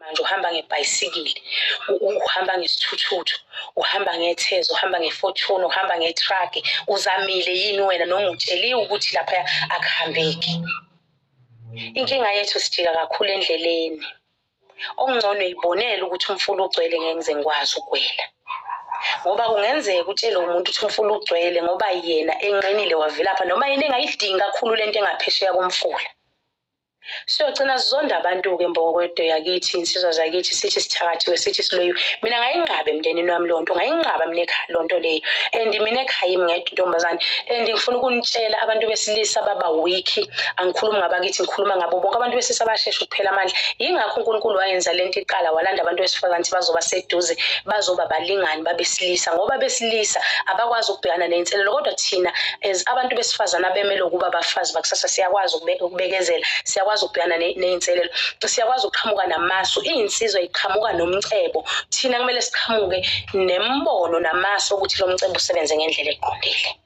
manje uhamba ngebhayisikili, uhamba ngesithuthuthu, uhamba ngethezo, uhamba ngefortune, uhamba ngetruck, uzamile yini wena noma utsheliwe ukuthi lapha akuhambeki? Inkinga yethu sijika kakhulu endleleni. Okungcono ibonele ukuthi umfula ugcwele ngeke ngize ngikwazi ukwela. Ngoba kungenzeka utshele umuntu ukuthi umfula ugcwele ngoba yena enqenile wavilapha noma yena engayidingi kakhulu lento engaphesheya komfula. Siyogcina sizonda abantu-ke mbokwedo yakithi, insizwa zakithi, sithi sithakathiwe, sithi siloyiwe. Mina ngayinqaba emndenini wami leyo nto, ngayinqaba mina ekhaya leyo nto leyo. And mina ekhaya yimi ngedwa intombazane. And ngifuna ukunitshela abantu besilisa baba weak. Angikhulumi ngabakithi, ngikhuluma ngabo bonke abantu besilisa bashesha ukuphela amandla. Yingakho uNkulunkulu wayenza lento iqala walanda abantu besifazane ukuthi bazoba seduze, bazoba balingani babesilisa. Ngoba besilisa abakwazi ukubhekana ney'nselelo, kodwa thina as abantu besifazane abemele ukuba abafazi bakusasa siyakwazi ukubekezela, siyakwazi ukubhekana ney'nselelo, siyakwazi ukuqhamuka namasu. Iy'nsizwa iqhamuka nomcebo, thina kumele siqhamuke nembono namasu ukuthi lo mcebo usebenze ngendlela eqondile.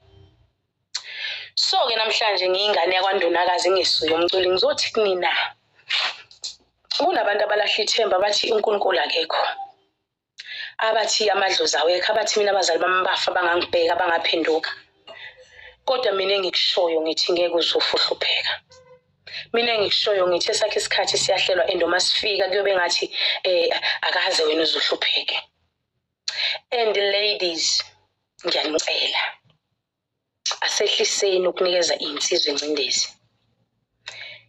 So-ke namhlanje ngiyingane yakwaNdunakazi ngisuye umculi, ngizothi kunina kunabantu abalahla ithemba bathi uNkulunkulu akekho, abathi amadlozi awekho, abathi mina abazali bami bafa bangangibheka bangaphenduka. Kodwa mina engikushoyo ngithi ngeke uzufe uhlupheka. Mina engikushoyo ngithi esakhe isikhathi siyahlelwa and uma sifika kuyobe ngathi akaze wena uzuhlupheke. And ladies, ngiyanicela asehliseni ukunikeza iy'nsizwa ingcindezi.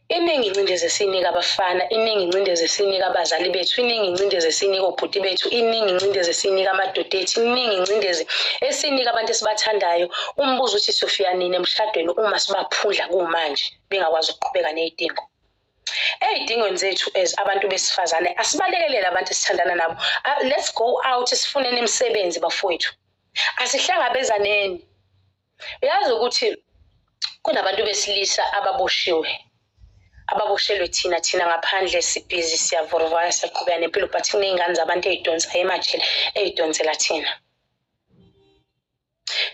Iningi ingcindezi esiyinika abafana, iningi ingcindezi esiyinika abazali bethu, iningi ingcindezi esiyinika obhuti bethu, iningi ingcindezi esiyinika amadoda ethu, iningi ingcindezi esiyinika abantu esibathandayo. Umbuzo uthi siyofika nini emshadweni uma sibaphundla kumanje bengakwazi ukuqhubeka nezidingo. Ey'dingweni zethu as abantu besifazane asibalekelele abantu esithandana nabo. Let's go out sifuneni imisebenzi bafowethu. Asihlangabezaneni. Uyazi ukuthi kunabantu besilisa ababoshelwe thina ngaphandle sibhizi siyavuruvaya siyaqhubeka nempilo, but kuney'ngane zabantu ey'donsa emajele ey'donsela thina.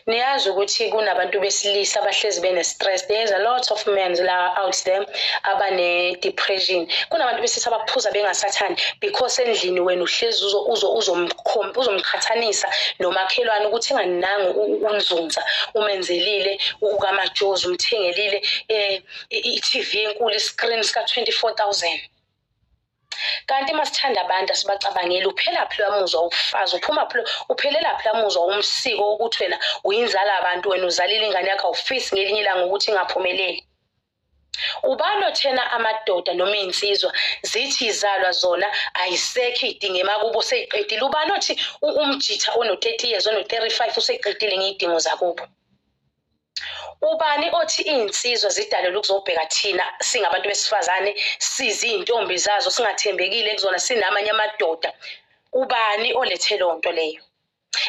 Niyazi ukuthi kunabantu besilisa abahlezi bene-stress. There's a lot of men la out there abane-depression. Kunabantu besilisa abaphuza bengasathandi because endlini wena uhlezi uzomqhathanisa nomakhelwane ukuthi enganinanga unzunza umenzelile ukamajozi umthengelile i-TV enkulu iscreen sika-24,000. Kanti masithanda abantu asibacabangeli uphelaphi lwamuzwa wokufaza, uphelelaphi lwamuzwa womsiko wokuthi wena uyinzala abantu, wena uzalile ingane yakho awufisi ngelinye ilanga ukuthi ingaphumeleli. Ubani othena amadoda noma iy'nsizwa zithi izalwa zona ayisekho idingo emakubo seyiqedile? Ubani othi umjitha ono-30 years ono-35 useyiqedile ngey'dingo zakubo? Ubani othi iy'nsizwa zidalelwe ukuzobheka thina singabantu besifazane siziy'ntombi zazo singathembekile kuzona sinamanye amadoda? Ubani olethe leyo nto leyo?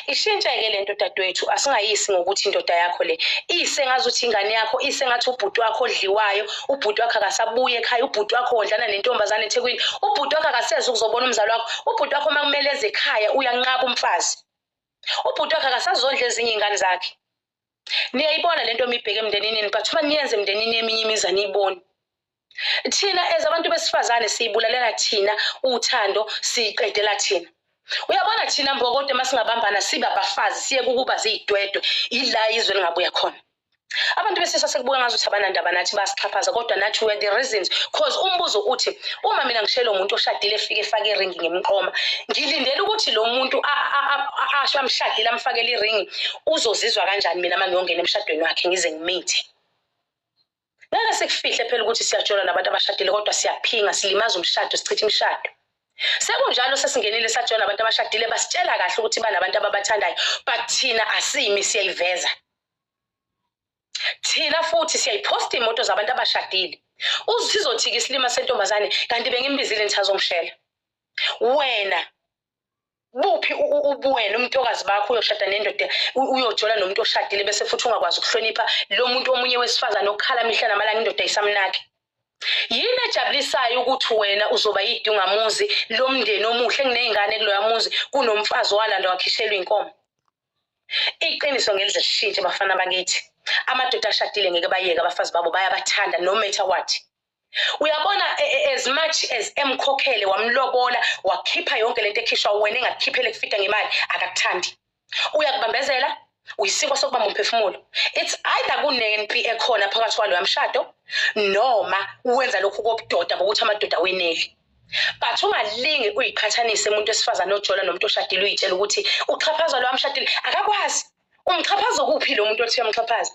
Ishintshe-ke le nto dadewethu, asingayisi ngokuthi indoda yakho le ise ngazuthi ingane yakho, ise ngathi ubhuti wakho odliwayo, ubhuti wakho akasabuye ekhaya, ubhuti wakho ondlana nentombazane eThekwini, ubhuti wakho akaseze ukuzobona umzali wakho, ubhuti wakho uma kumele eze ekhaya uyanqaba umfazi, ubhuti wakho akasazondla ezinye iy'ngane zakhe. Niyayibona le nto mibheke emndenini, but uma niyenze emndenini eminye imiza niyiboni. Thina as abantu besifazane siyibulalela thina uthando siyiqedela thina. Uyabona thina mbokodo masingabambana sibe abafazi siye kukuba ziyidwedwe ila izwe lingabuya khona. Abantu besisa sekubuka ngazuthi abanandaba nathi basixhaphaza, kodwa nathi we the reasons. Cause umbuzo uthi uma mina ngishela umuntu oshadile efike efake iringi ngemqoma, ngilindele ukuthi lo muntu asho amshadile amfakele iringi uzozizwa kanjani mina mangiyongena emshadweni wakhe ngize ngimithe. Ngeke sikufihle phela ukuthi siyajola nabantu abashadile, kodwa siyaphinga silimaza umshado sichitha imishado. Sekunjalo sesingenile sajona abantu abashadile basitshela kahle ukuthi banabantu ababathandayo, but thina asimi siyayiveza. Thina futhi siyayiposta imoto zabantu abashadile. Uzizothi-ke isilima sentombazane kanti bengimbizile nithazomshela. Wena buphi ubuwena umntokazi bakho uyoshada nendoda uyojola nomuntu oshadile bese futhi ungakwazi ukuhlonipha lo muntu omunye wesifazane okhala mihla namalanga indoda isamnaki? Yini ejabulisayo ukuthi wena uzoba yidungamuzi lomndeni omuhle kuney'ngane kuloya muzi kunomfazi owalanda wakhishelwa inkomo? Iqiniso ngelize lishintshe bafana bakithi. Amadoda ashadile ngeke bayeke abafazi babo bayabathanda no matter what. Uyabona as much as emkhokhele wamlobola wakhipha yonke lento ekhishwa wena engakukhiphele kufika ngemali akakuthandi. Uyakubambezela uyisiko sokubamba umphefumulo. It's either kunempi ekhona phakathi kwaloya mshado noma uwenza lokhu kobudoda bokuthi amadoda weneli. But ungalingi uyiqhathanise umuntu wesifazane ojola nomuntu oshadile uyitshela ukuthi uxhaphaza lo amshadile akakwazi. Umxhaphazo kuphi lo muntu othi uyamxhaphaza?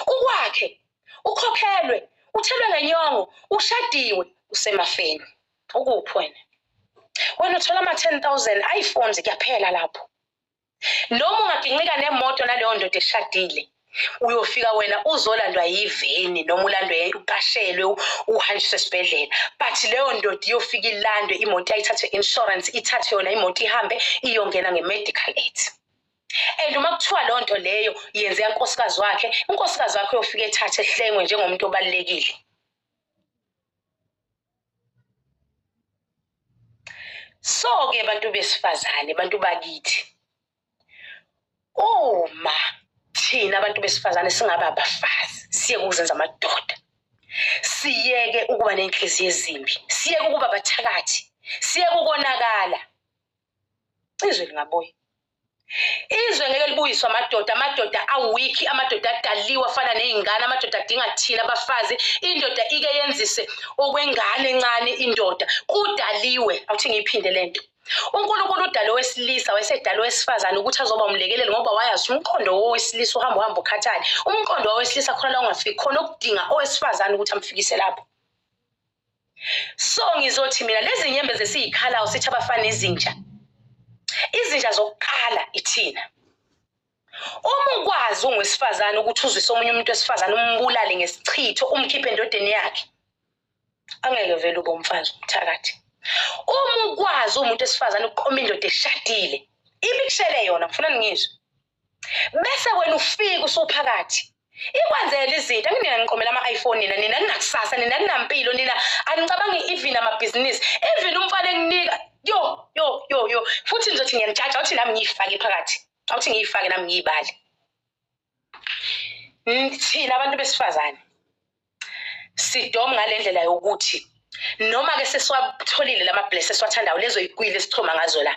Ukwakhe ukhokhelwe uthelwe ngenyongo ushadiwe usemafeni. Ukuphi wena uthola ama 10,000 iPhones kuyaphela lapho. Noma ungaginqika nemoto naleyo ndoda eshadile uyofika wena uzolandwa yiveni noma ulandwe uqashelwe uhanjiswe esibhedlela, but leyo ndoda iyofika ilandwe imoto ayithathe insurance ithathe yona imoto ihambe iyongena ngemedical aid. And uma kuthiwa leyo nto leyo yenze unkosikazi wakhe uyofika ethathe ehlengwe njengomuntu obalekile. So ke bantu besifazane, bantu bakithi, uma thina abantu besifazane singaba abafazi siyeke ukuzenza amadoda, siyeke ukuba nenhliziyo ezimbi, siyeke ukuba bathakathi, siyeke ukonakala, izwe lingabuya. Izwe ngeke libuyiswe amadoda awiki, amadoda adaliwe afana nezingane, amadoda adinga thina abafazi. Indoda ike yenzise okwengane encane, indoda kudaliwe. Awuthi ngiyiphinde lento, uNkulunkulu udalo wesilisa wayesedalo wesifazane ukuthi azoba umlekeleli, ngoba wayazi umqondo wowesilisa uhamba ukhathale. Umqondo wowesilisa khona la ungafiki khona okudinga owesifazane ukuthi amfikise lapho. So ngizothi mina lezi nyembezi esiyikhalayo sithi abafana izinja zokuqala ithina. Uma ukwazi ungwesifazane ukuthi uzwise omunye umuntu wesifazane umbulale ngesichitho umkhiphe endodeni yakhe, angeke vele ube umfazi umthakathi. Uma ukwazi umuntu wesifazane uqoma indoda eshadile ibikushele yona, ngifuna ngizwe, bese wena ufika usuphakathi ikwenzela izinto. Angina ngiqomela ama-iPhone nina ninakusasa, nina ninampilo, nina anicabangi even amabhizinisi, even umfana enginika yo futhi ngizothi ngiyamjaja awuthi nami ngiyifake phakathi, awuthi ngiyifake nami ngiyibale. Thina abantu besifazane sidoma ngalendlela yokuthi noma ke sesiwatholile lama-bless esiwathandayo, lezo igwili esithoma ngazo la,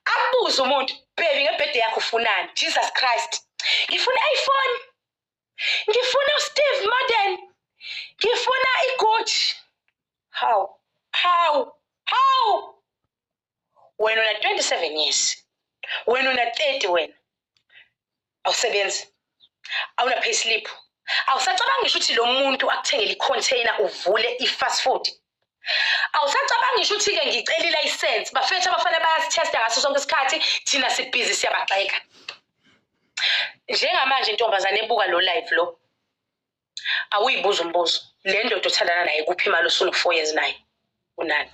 abuze umuntu, baby ngebhede yakho ufunani? Jesus Christ, ngifuna i-iPhone, ngifuna uSteve Madden, ngifuna iGucci. How? Wena una 27 years, wena una 30, wena awusebenzi, awuna payslip, awusacabanga ngisho ukuthi lo muntu akuthengele i-container uvule i-fast food. Awusacabanga ngisho ukuthi ke ngicela i-license, bafethu abafana bayasithesta ngaso sonke isikhathi, thina sibhizi siyabaxeka. Njengamanje intombazane ebuka lo live lo, awuyibuza umbuzo, le ndoda othandana naye kuphi imali usunu4 years naye unani?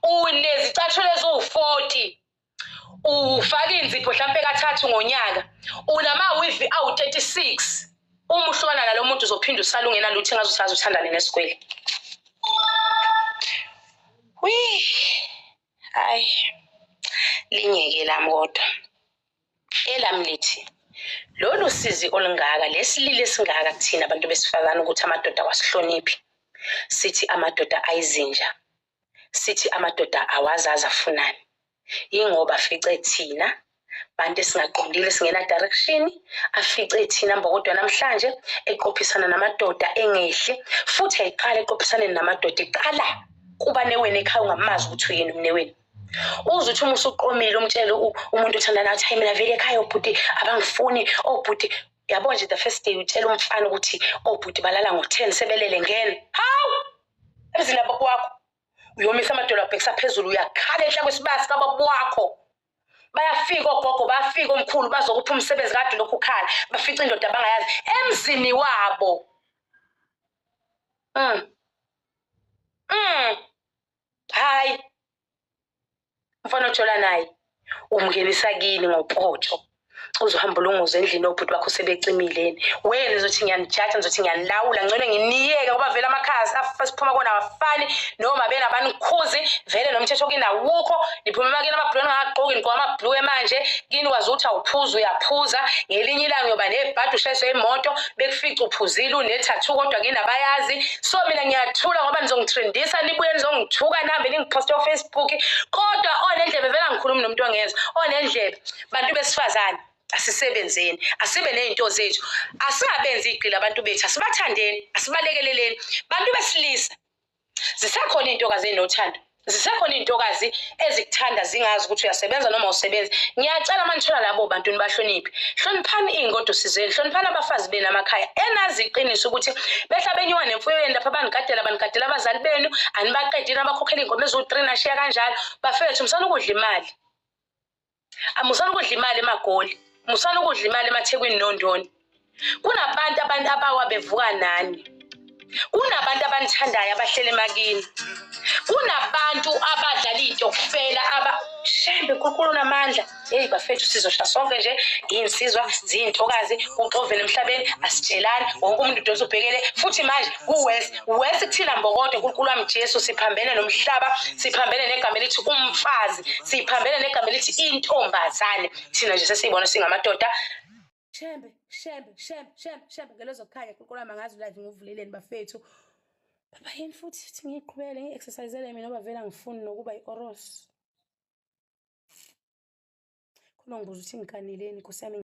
Unezicathulo eziwu40, ufaka inzipho mhlambe kathathu ngonyaka, unama-wivi awu36. Uma uhlukana nalo muntu uzophinda usala ungenalutho engazuthi uthandane nesikwele. Hayi linyeke lami kodwa elami lithi lolu sizi olungaka, lesilile singaka kuthina abantu besifazane ukuthi amadoda wasihloniphi. Sithi amadoda ayizinja, sithi amadoda awazazi afunani, ingoba afice thina bantu esingaqondile singena direction, afice thina mbokodwa namhlanje eqophisana namadoda engehle, futhi ayiqala eqophisaneni namadoda iqala kuba newena ekhaya ungamazi ukuthi uyena umnewena. Uze uthi uma usuqomile umtshele umuntu othandana athi hayi mina vele ekhaya obhuti abangifuni, obhuti yabo nje the first day utshela umfana ukuthi obhuti balala ngo10 sebelele ngena. Hawu emzini baba wakho uyomisa amadolo abhekisa phezulu, uyakhala enhla kwesibasi kababa wakho. Bayafika ogogo, bayafika omkhulu bazokupha umsebenzi kade lokhu ukhala, bafica indoda abangayazi emzini wabo. Hayi mfana ojola naye umngenisa kini ngopotsho, uzohamba ulunguze endlini obhuti bakho sebecimileni. Wena uzothi ngiyanijaja, ngizothi ngiyanilawula, ngcono nginiyeke ngoba vele amakhasi asiphuma kona awafani noma benabanikhuzi vele nomthetho kini awukho. Niphuma emakini amabhulu angagqoki nigqoka amabhulu manje kini kwazi ukuthi awuphuza uyaphuza. Ngelinye ilanga uyoba nebhadi ushayiswe imoto bekufica uphuzile unethathu kodwa kini abayazi. So mina ngiyathula ngoba nizongitrendisa nibuye nizongithuka nihambe ningiphoste Facebook. Kodwa onendlebe vele angikhulumi nomuntu ongezwa. Onendlebe bantu besifazane asisebenzeni, asibe nezinto zethu, asingabenzi igqila abantu bethu, asibathandeni, asibalekeleleni. Bantu besilisa zisekhona intokazi ezinothando, zisekhona intokazi ezikuthanda zingazi ukuthi uyasebenza noma usebenza. Ngiyacela manithola labo bantu nibahloniphe, hloniphani iy'ngodi sizeni, hloniphani abafazi benu amakhaya enazi iqiniso ukuthi behla benyuka nemfuyo yenu lapha banigadela abazali benu, anibaqedini abakhokhela iy'nkomo eziwu-3 nashiya kanjalo. Bafethu musana ukudla imali, musana ukudla imali eMagoli, musana ukudla imali emaThekwini noNdoni. Kunabantu abawa bevuka nani, kunabantu abanithandayo abahlele emakini, kunabantu abadlala iy'tokufela Shembe uNkulunkulu unamandla. Hey bafethu sizoshaya sonke nje iy'nsizwa ziyintokazi uxovele emhlabeni asitshelani wonke umuntu udosa ubhekele futhi manje kuwesi kuthina mbokodo uNkulunkulu wami Jesu siphambene nomhlaba siphambene negama elithi umfazi siphambene negama elithi intombazane thina nje sesiyibona singamadoda. Shembe ngelezo kukhanya uNkulunkulu wami angazi live ngivuleleni bafethu. Baba yini futhi ngiqhubele ngi-exercisele mina ngoba vele angifuni nokuba i-oros. Khona ngibuza ukuthi ngikaneleni Nkosi yami.